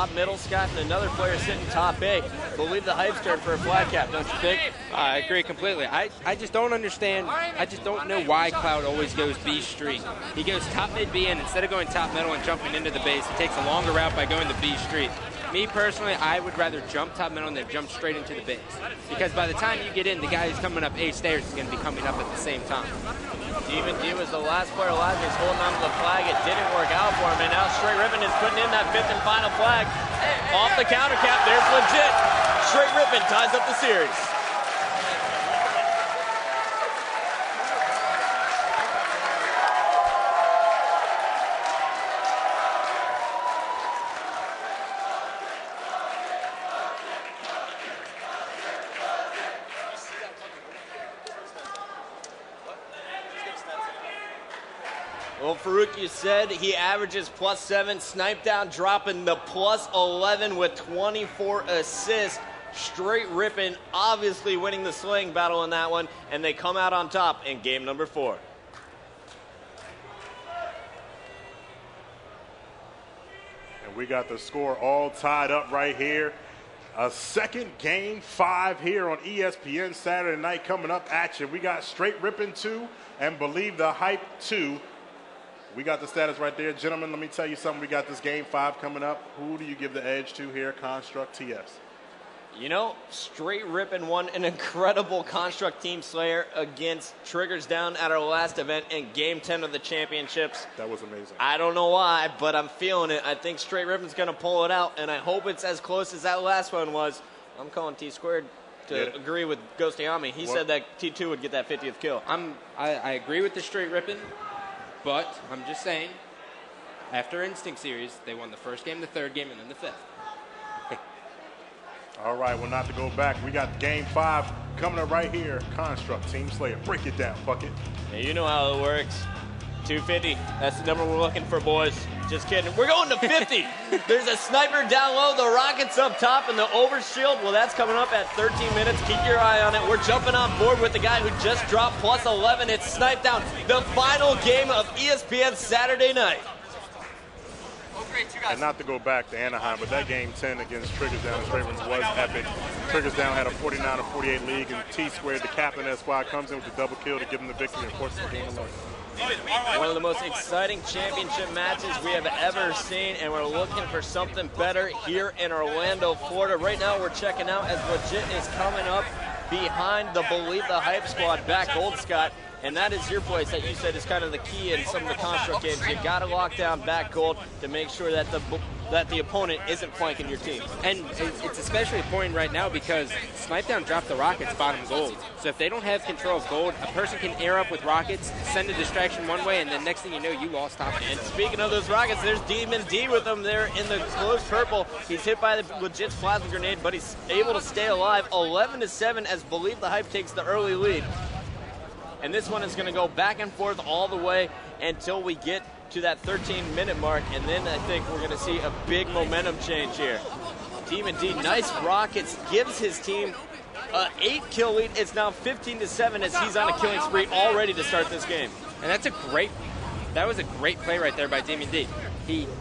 top middle, Scott, and another player sitting top A. Believe the Hype's turn for a flag cap, don't you think? I agree completely. I just don't understand. I just don't know why Cloud always goes B Street. He goes top mid B, and instead of going top middle and jumping into the base, he takes a longer route by going to B Street. Me personally, I would rather jump top middle than jump straight into the base. Because by the time you get in, the guy who's coming up A stairs is going to be coming up at the same time. Demon D was the last player alive. He's holding on to the flag. It didn't work out for him. And now Str8 Rippin is putting in that 5th and final flag. Off the counter cap, there's legit. Str8 Rippin ties up the series. Well, Farouk, you said he averages +7. Snipedown dropping the +11 with 24 assists. Str8 Rippin obviously winning the slaying battle in that one, and they come out on top in game number 4. And we got the score all tied up right here. A second game 5 here on ESPN Saturday night coming up at you. We got Str8 Rippin 2 and Believe the Hype 2. We got the status right there. Gentlemen, let me tell you something. We got this game 5 coming up. Who do you give the edge to here, Construct TS? You know, Str8 Rippin won an incredible Construct Team Slayer against Triggers Down at our last event in Game 10 of the championships. That was amazing. I don't know why, but I'm feeling it. I think Str8 Rippin's going to pull it out, and I hope it's as close as that last one was. I'm calling Tsquared to agree with Ghostayame. He said that T2 would get that 50th kill. I agree with the Str8 Rippin, but I'm just saying, after Instinct Series, they won the first game, the third game, and then the 5th. All right, well, not to go back. We got game 5 coming up right here. Construct Team Slayer. Break it down, Bucket. Yeah, you know how it works. 250. That's the number we're looking for, boys. Just kidding. We're going to 50. There's a sniper down low, the rockets up top, and the overshield. Well, that's coming up at 13 minutes. Keep your eye on it. We're jumping on board with the guy who just dropped +11. It's Snipedown, the final game of ESPN Saturday night. And not to go back to Anaheim, but that game 10 against Triggers Down and Ravens was epic. Triggers Down had a 49-48 lead, and Tsquared, the captain of that squad, comes in with the double kill to give them the victory and force the game alone. One of the most exciting championship matches we have ever seen, and we're looking for something better here in Orlando, Florida. Right now we're checking out as Legit is coming up behind the Believe the Hype squad, back gold, Scott. And that is your place that you said is kind of the key in some of the Construct games. You got to lock down back gold to make sure that the opponent isn't flanking your team. And it's especially important right now because Snipedown dropped the rockets bottom gold. So if they don't have control of gold, a person can air up with rockets, send a distraction one way, and then next thing you know, you lost top. And speaking of those rockets, there's Demon D with them there in the close purple. He's hit by the Legit's plasma grenade, but he's able to stay alive. 11-7 as Believe the Hype takes the early lead. And this one is going to go back and forth all the way until we get to that 13-minute mark, and then I think we're going to see a big momentum change here. Demon D, nice rockets, gives his team an 8-kill lead. It's now 15-7 as he's on a killing spree already to start this game. And that was a great play right there by Demon D.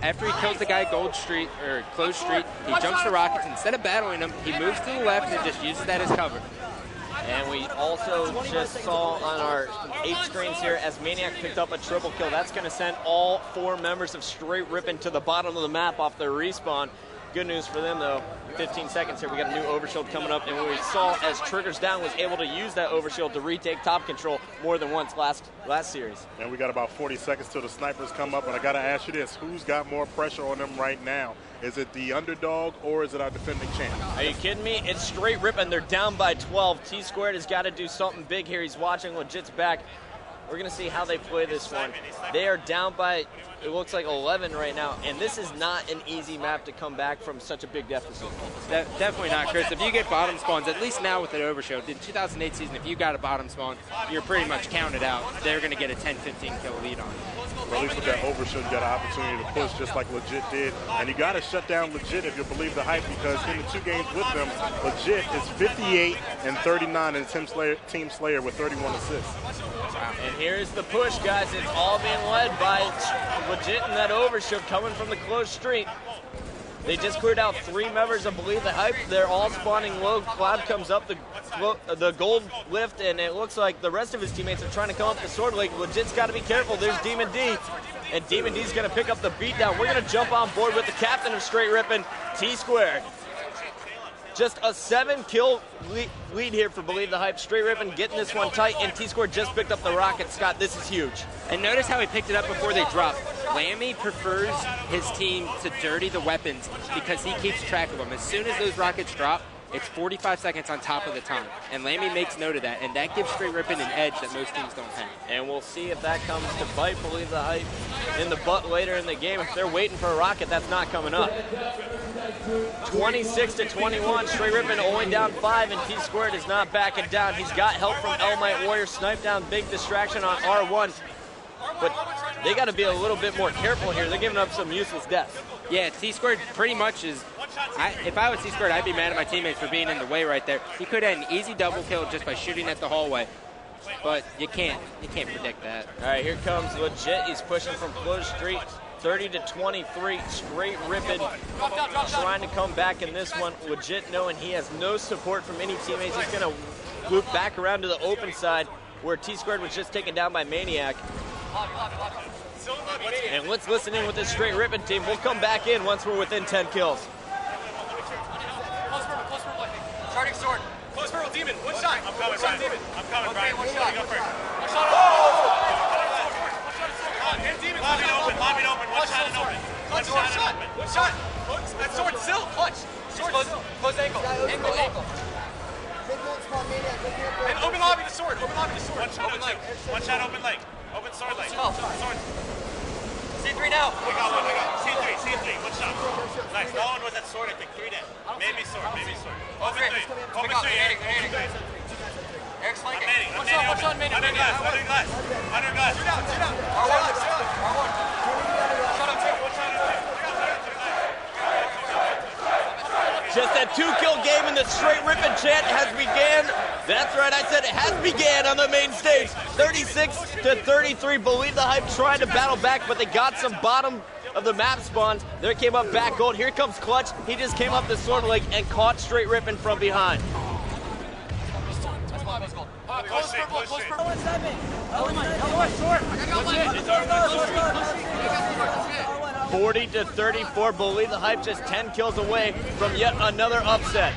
After he kills the guy Gold Street, or Closed Street, he jumps the rockets. Instead of battling him, he moves to the left and just uses that as cover. And we also just saw on our 8 screens here as Maniac picked up a triple kill. That's going to send all 4 members of Str8 Rippin to the bottom of the map off their respawn. Good news for them, though. 15 seconds here. We got a new overshield coming up. And we saw as Triggers Down was able to use that overshield to retake top control more than once last series. And we got about 40 seconds till the snipers come up. And I got to ask you this. Who's got more pressure on them right now? Is it the underdog or is it our defending champ? Are you kidding me? It's Str8 Rippin. They're down by 12. Tsquared has got to do something big here. He's watching Legit's back. We're going to see how they play this one. They are down by, it looks like 11 right now, and this is not an easy map to come back from such a big deficit. Definitely not, Chris. If you get bottom spawns, at least now with the overshield, in 2008 season, if you got a bottom spawn, you're pretty much counted out. They're going to get a 10-15 kill lead on it. Well, at least with that overshield, you got an opportunity to push just like Legit did. And you got to shut down Legit if you believe the hype, because in the 2 games with them, Legit is 58-39 in Team Slayer with 31 assists. And here's the push, guys. It's all being led by Legit and that overshield coming from the closed street. They just cleared out 3 members of Believe the Hype. They're all spawning low. Cloud comes up the gold lift, and it looks like the rest of his teammates are trying to come up the sword lake. Legit's got to be careful. There's Demon D, and Demon D's going to pick up the beatdown. We're going to jump on board with the captain of Str8 Rippin, Tsquared. Just a 7-kill lead here for Believe the Hype. Str8 Rippin getting this one tight, and Tsquared just picked up the rocket. Scott, this is huge. And notice how he picked it up before they dropped. Lammy prefers his team to dirty the weapons because he keeps track of them. As soon as those rockets drop, it's 45 seconds on top of the time. And Lammy makes note of that, and that gives Str8 Rippin an edge that most teams don't have. And we'll see if that comes to bite Believe the Hype in the butt later in the game. If they're waiting for a rocket, that's not coming up. 26-21, Str8 Rippin only down 5, and Tsquared is not backing down. He's got help from Might Warrior. Snipedown, big distraction on R1. But they got to be a little bit more careful here. They're giving up some useless deaths. Yeah, Tsquared pretty much is. If I was Tsquared, I'd be mad at my teammates for being in the way right there. He could have had an easy double kill just by shooting at the hallway, but you can't predict that. All right, here comes Legit. He's pushing from close street, 30-23. Str8 Rippin trying to come back in this one. Legit knowing he has no support from any teammates. He's going to loop back around to the open side where Tsquared was just taken down by Maniac. And let's listen in with this Str8 Rippin team. We'll come back in once we're within 10 kills. Starting sword. Close purple demon. One shot. I'm coming, Brian. Demon. I'm coming, Brian. One shot. Go first. One shot. And demon. Lobby open. Lobby open. One shot and open. One shot. One shot. That sword still. Clutch. Sword still. Close ankle. Ankle. And open lobby to sword. Open lobby to sword. Open leg. One shot. Open leg. Open sword leg. Sword. C3 now. I got one. C3. One shot. Nice. No one was at sword, I think. 3 dead. Maybe sword. Open 3. Open 3. Eric's flanking. One shot. Under glass. Under glass. Two down. R1. Shot on 2. One shot on 2. Just a 2-kill game, and the Str8 Rippin chant has began. That's right, I said it has began on the main stage. 36-33, Believe the Hype trying to battle back, but they got some bottom of the map spawns. There came up back gold. Here comes Clutch. He just came up the sword leg and caught Str8 Rippin from behind. Close purple. 40-34, Believe the Hype just 10 kills away from yet another upset.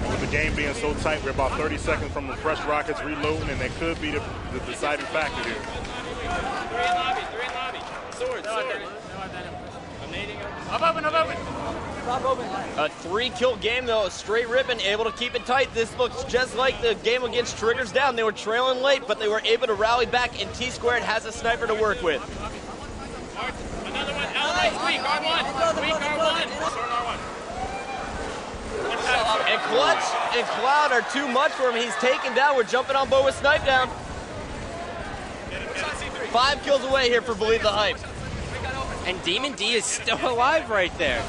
With the game being so tight, we're about 30 seconds from the fresh rockets reloading, and that could be the deciding factor here. 3 in lobby. Sword. I'm nading him. I'm open. A 3-kill game though. Str8 Rippin able to keep it tight. This looks just like the game against Triggers Down. They were trailing late, but they were able to rally back, and Tsquared has a sniper to work with. Another one. Weak R1. And Clutch and Cloud are too much for him. He's taken down. We're jumping on board with Snipedown. 5 kills away here for Believe the Hype. And Demon D is still alive right there.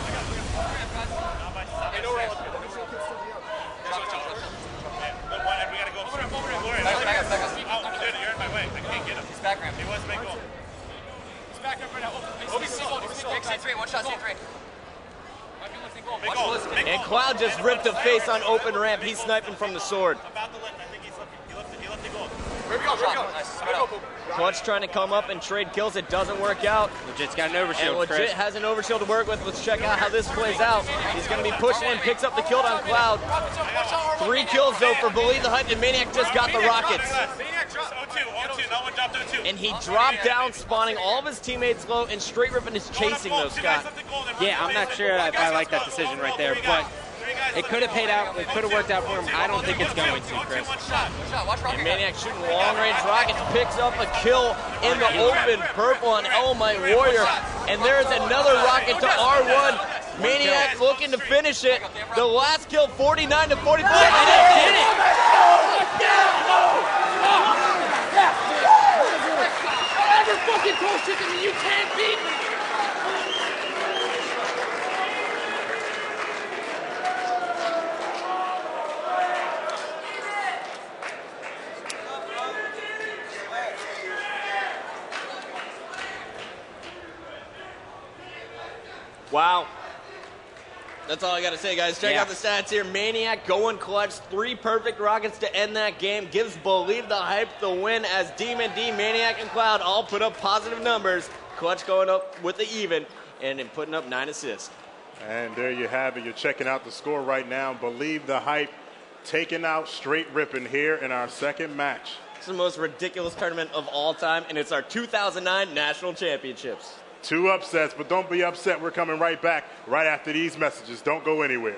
And Cloud just ripped a face on open ramp. He's sniping from the sword. Clutch trying to come up and trade kills. It doesn't work out. Legit's got an overshield, And Legit Chris. has an overshield to work with. Let's check out how this plays out. He's going to be pushing in, picks up the kill on Cloud. 3 kills, though, for Believe the Hype, and Maniac just got the rockets. And he dropped down, spawning all of his teammates low, and Str8 Rippin is chasing those, Scott. Yeah, I'm not sure if I like that decision right there, but it could have paid out. It could have worked out for him. I don't think it's going to, Chris. And Maniac shooting long-range rockets, picks up a kill in the open purple on Might Warrior. And there's another rocket to R1. Maniac looking to finish it. The last kill, 49-45. And it did it! Fucking bullshit to me, you can't beat me! Wow. That's all I got to say, guys. Check out the stats here. Maniac going clutch. 3 perfect rockets to end that game. Gives Believe the Hype the win as Demon D, Maniac, and Cloud all put up positive numbers. Clutch going up with the even and putting up 9 assists. And there you have it. You're checking out the score right now. Believe the Hype taking out Str8 Rippin here in our second match. It's the most ridiculous tournament of all time, and it's our 2009 National Championships. 2 upsets, but don't be upset. We're coming right back right after these messages. Don't go anywhere.